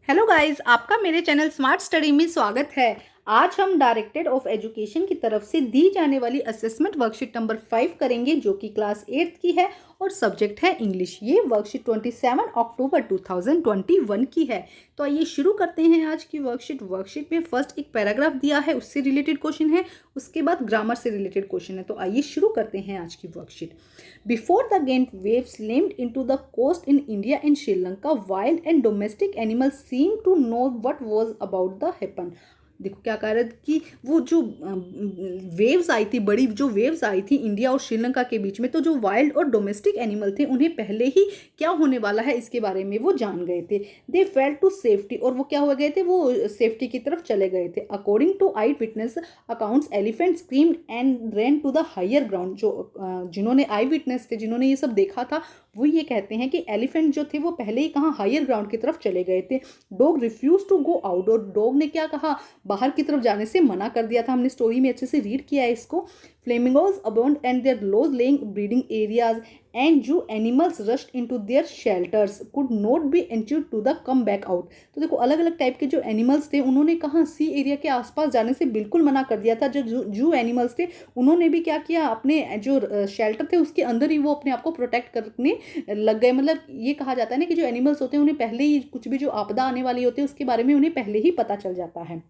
Hello guys, आपका मेरे channel smart study में स्वागत है। आज हम डायरेक्टरेट ऑफ एजुकेशन की तरफ से दी जाने वाली असेसमेंट वर्कशीट नंबर 5 करेंगे, जो कि क्लास 8 की है और सब्जेक्ट है इंग्लिश। ये वर्कशीट 27 अक्टूबर 2021 की है। तो आइए शुरू करते हैं आज की वर्कशीट। वर्कशीट में फर्स्ट एक पैराग्राफ दिया है, उससे रिलेटेड क्वेश्चन है, उसके बाद ग्रामर से रिलेटेड क्वेश्चन है। तो आइए शुरू करते हैं आज की worksheet. Before the giant wave slammed into the coast in India and Sri Lanka, wild and domestic animals seem to know what was about the happen. देखो क्या कह रहा है कि वो जो वेव्स आई थी, बड़ी जो वेव्स आई थी इंडिया और श्रीलंका के बीच में, तो जो वाइल्ड और डोमेस्टिक एनिमल थे उन्हें पहले ही क्या होने वाला है इसके बारे में वो जान गए थे। दे फेल टू सेफ्टी, और वो क्या हो गए थे, वो सेफ्टी की तरफ चले गए थे। According to eye witness accounts, elephant screamed and ran to the higher ground. जो जिन्होंने आई विटनेस थे, जिन्होंने ये सब देखा था, वो ये कहते हैं कि एलिफेंट जो थे वो पहले ही कहाँ, हायर ग्राउंड की तरफ चले गए थे। Dog refuse to go out, और डॉग ने क्या कहा, बाहर की तरफ जाने से मना कर दिया था। हमने स्टोरी में अच्छे से रीड किया है इसको। Flamingos abound and their low lying breeding areas and जो animals rushed into their shelters could not be ensured to the come back out. तो देखो अलग अलग टाइप के जो एनिमल्स थे, उन्होंने कहाँ, सी एरिया के आसपास जाने से बिल्कुल मना कर दिया था। जो जू एनिमल्स थे उन्होंने भी क्या किया, अपने जो शेल्टर थे उसके अंदर ही वो अपने आप को प्रोटेक्ट करने लग गए। मतलब ये कहा जाता है ना कि जो एनिमल्स होते हैं उन्हें पहले ही कुछ भी जो आपदा आने वाली होती है उसके बारे में उन्हें पहले ही पता चल जाता है।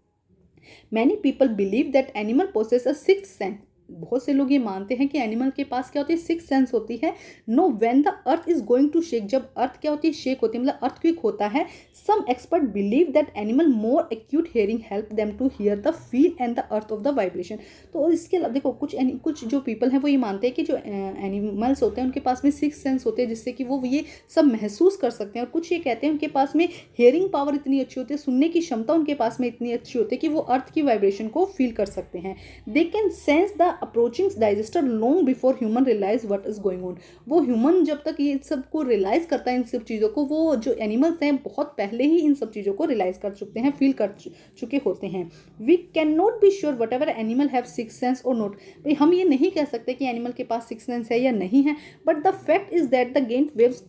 Many people believe that animal possess a sixth sense. बहुत से लोग ये मानते हैं कि एनिमल के पास क्या होती है, सिक्स सेंस होती है। Know when the earth is going to shake, जब अर्थ क्या होती है, शेक होती है, मतलब अर्थक्वेक होता है। Some expert believe that animal more acute hearing help them to hear the feel and the earth of the vibration. तो इसके अलावा देखो कुछ जो पीपल हैं वो ये मानते हैं कि जो एनिमल्स होते हैं उनके पास में सिक्स सेंस होते हैं, जिससे कि वो ये सब महसूस कर सकते हैं। और कुछ ये कहते हैं उनके पास में हियरिंग पावर इतनी अच्छी होती है, सुनने की क्षमता उनके पास में इतनी अच्छी होती है कि वो अर्थ की वाइब्रेशन को फील कर सकते हैं। They can sense the approaching disaster long before human realize what is going on. वो ह्यूमन जब तक ये सब को रियलाइज करता है, इन सब चीज़ों को, वो जो एनिमल्स हैं बहुत पहले ही इन सब चीज़ों को रियलाइज कर चुके हैं, फील कर चुके होते हैं। We can not be sure whatever animal have six sense or not. भाई हम ये नहीं कह सकते कि एनिमल के पास सिक्स सेंस है या नहीं है, but the fact is that the giant waves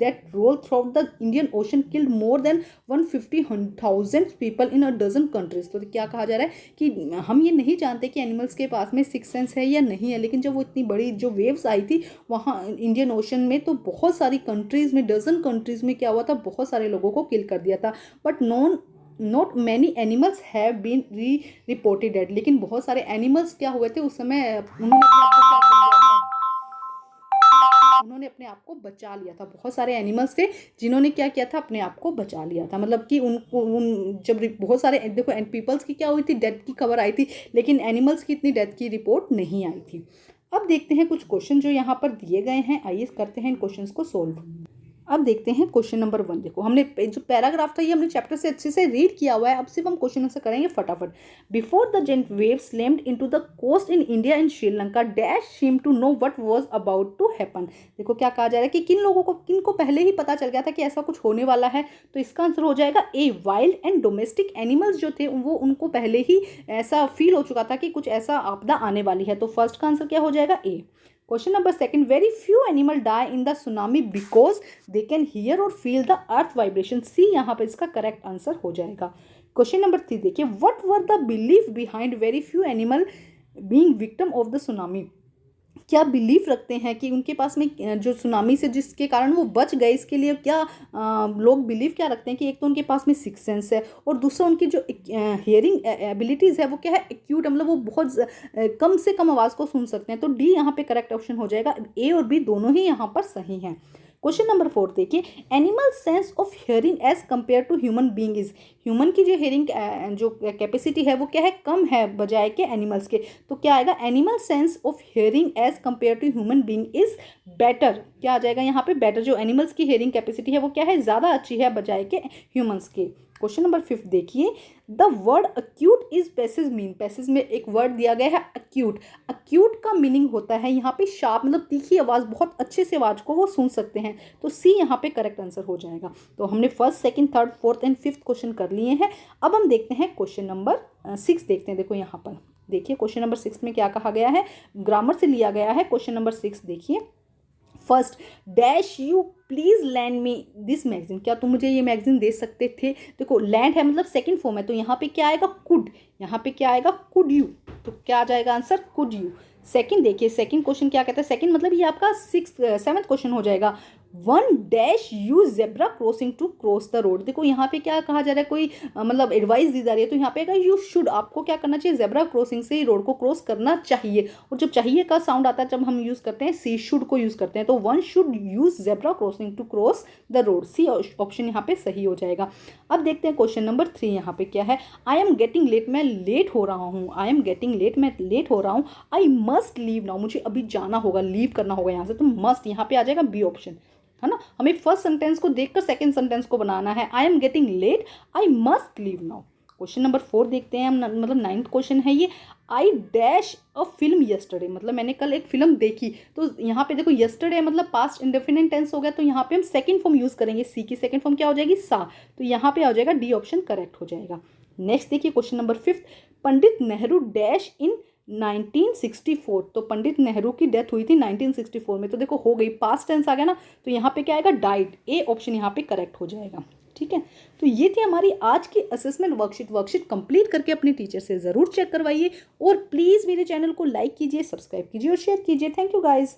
that roll throughout the Indian Ocean killed more than 150,000 people in a dozen countries। तो क्या कहा जा रहा है कि हम ये नहीं जानते कि एनिमल्स के पास में सिक्स सेंस है या नहीं है, लेकिन जब वो इतनी बड़ी जो वेव्स आई थी वहाँ इंडियन ओशन में, तो बहुत सारी कंट्रीज़ में, डजन कंट्रीज़ में क्या हुआ था, बहुत सारे लोगों को किल कर दिया था। But not many animals have been reported dead. लेकिन बहुत सारे एनिमल्स क्या हुए थे उस समय, उन्होंने अपने आप को बचा लिया था। बहुत सारे एनिमल्स थे जिन्होंने क्या किया था, अपने आप को बचा लिया था। मतलब कि उन जब बहुत सारे देखो पीपल्स की क्या हुई थी, डेथ की खबर आई थी, लेकिन एनिमल्स की इतनी डेथ की रिपोर्ट नहीं आई थी। अब देखते हैं कुछ क्वेश्चन जो यहाँ पर दिए गए हैं। आइए करते हैं इन क्वेश्चंस को सोल्व। अब देखते हैं क्वेश्चन नंबर 1। देखो हमने जो पैराग्राफ था ये हमने चैप्टर से अच्छे से रीड किया हुआ है। अब सिर्फ हम क्वेश्चन आंसर करेंगे फटाफट। Before the giant wave slammed into the coast in India and Sri Lanka, dash seem to know what was about to happen. देखो क्या कहा जा रहा है कि किन लोगों को, किन को पहले ही पता चल गया था कि ऐसा कुछ होने वाला है। तो इसका आंसर हो जाएगा ए, वाइल्ड एंड डोमेस्टिक एनिमल्स जो थे वो उनको पहले ही ऐसा फील हो चुका था कि कुछ ऐसा आपदा आने वाली है। तो फर्स्ट का आंसर क्या हो जाएगा, A. Question number 2, very few animal die in the tsunami because they can hear और feel the earth vibration. See यहाँ पर इसका करेक्ट आंसर हो जाएगा। क्वेश्चन नंबर 3 देखिए, what were the belief behind very few animal being victim of the tsunami. क्या belief रखते हैं कि उनके पास में जो सुनामी से जिसके कारण वो बच गए, इसके लिए क्या लोग बिलीव क्या रखते हैं कि एक तो उनके पास में सिक्स सेंस है, और दूसरा उनकी जो हियरिंग एबिलिटीज़ है वो क्या है, एक्यूट, मतलब वो बहुत कम से कम आवाज़ को सुन सकते हैं। तो डी यहाँ पे करेक्ट ऑप्शन हो जाएगा। ए और बी दोनों ही यहाँ पर सही हैं। क्वेश्चन नंबर 4 देखिए, animal sense of hearing as compare to human being is. Human की जो हियरिंग जो कैपेसिटी है वो क्या है, कम है बजाय के एनिमल्स के। तो क्या आएगा, animal sense of hearing as compare to human being is better. क्या आ जाएगा यहाँ पे, बेटर। जो एनिमल्स की हियरिंग कैपेसिटी है वो क्या है, ज़्यादा अच्छी है बजाय के ह्यूमंस के। क्वेश्चन नंबर 5 देखिए, the word acute is passage mean. Passage में एक वर्ड दिया गया है अक्यूट। अक्यूट का मीनिंग होता है यहाँ पे शार्प, मतलब तीखी आवाज़, बहुत अच्छे से आवाज़ को वो सुन सकते हैं। तो सी यहाँ पे करेक्ट आंसर हो जाएगा। तो हमने first, second, third, fourth and fifth question कर लिए हैं। अब हम देखते हैं क्वेश्चन नंबर 6 देखते हैं। देखो यहाँ पर देखिए क्वेश्चन नंबर 6 में क्या कहा गया है, ग्रामर से लिया गया है। क्वेश्चन नंबर 6 देखिए, first, dash you please land me this magazine, क्या तुम मुझे ये मैगजीन दे सकते थे। देखो लैंड है मतलब सेकंड फॉर्म है, तो यहाँ पे क्या आएगा कुड, यहाँ पे क्या आएगा कुड यू, तो क्या आ जाएगा आंसर कुड यू। सेकंड देखिए, सेकंड क्वेश्चन क्या कहता है, सेकंड मतलब ये आपका सेवंथ क्वेश्चन हो जाएगा। One dash use zebra crossing to cross the road. देखो यहाँ पे क्या कहा जा रहा है, कोई मतलब एडवाइस दी जा रही है, तो यहाँ पे आएगा यू शुड, आपको क्या करना चाहिए, जेब्रा क्रॉसिंग से रोड को क्रॉस करना चाहिए। और जब चाहिए का साउंड आता है जब हम यूज करते हैं, सी शुड को यूज करते हैं, तो one should use zebra crossing to cross the road, C option यहाँ पे सही हो जाएगा। अब देखते हैं क्वेश्चन नंबर 3 यहाँ पे क्या है। आई एम गेटिंग लेट, मैं लेट हो रहा हूँ, आई एम गेटिंग लेट, मैं लेट हो रहा हूँ। आई मस्ट लीव नाउ, मुझे अभी जाना होगा, लीव करना होगा यहाँ से, तो मस्ट यहाँ पे आ जाएगा बी ऑप्शन, है ना। हमें फर्स्ट सेंटेंस को देखकर सेकंड सेंटेंस को बनाना है। I am getting late, I must leave now. Question number 4 देखते हैं हम, मतलब 9th क्वेश्चन है ये। I dash a film yesterday, मतलब मैंने कल एक फिल्म देखी, तो यहाँ पे देखो यस्टरडे मतलब पास्ट इंडेफिनिट टेंस हो गया, तो यहाँ पे हम सेकंड फॉर्म यूज करेंगे, सी की सेकंड फॉर्म क्या हो जाएगी सा, तो यहाँ पे आ जाएगा डी ऑप्शन करेक्ट हो जाएगा। नेक्स्ट देखिए question number 5, Pandit Nehru dash in 1964, तो पंडित नेहरू की डेथ हुई थी 1964 में, तो देखो हो गई, पास्ट टेंस आ गया ना, तो यहाँ पे क्या आएगा डाइड, ए ऑप्शन यहाँ पे करेक्ट हो जाएगा। ठीक है, तो ये थी हमारी आज की असेसमेंट वर्कशीट कंप्लीट करके अपने टीचर से ज़रूर चेक करवाइए, और प्लीज़ मेरे चैनल को लाइक कीजिए, सब्सक्राइब कीजिए और शेयर कीजिए। Thank you guys.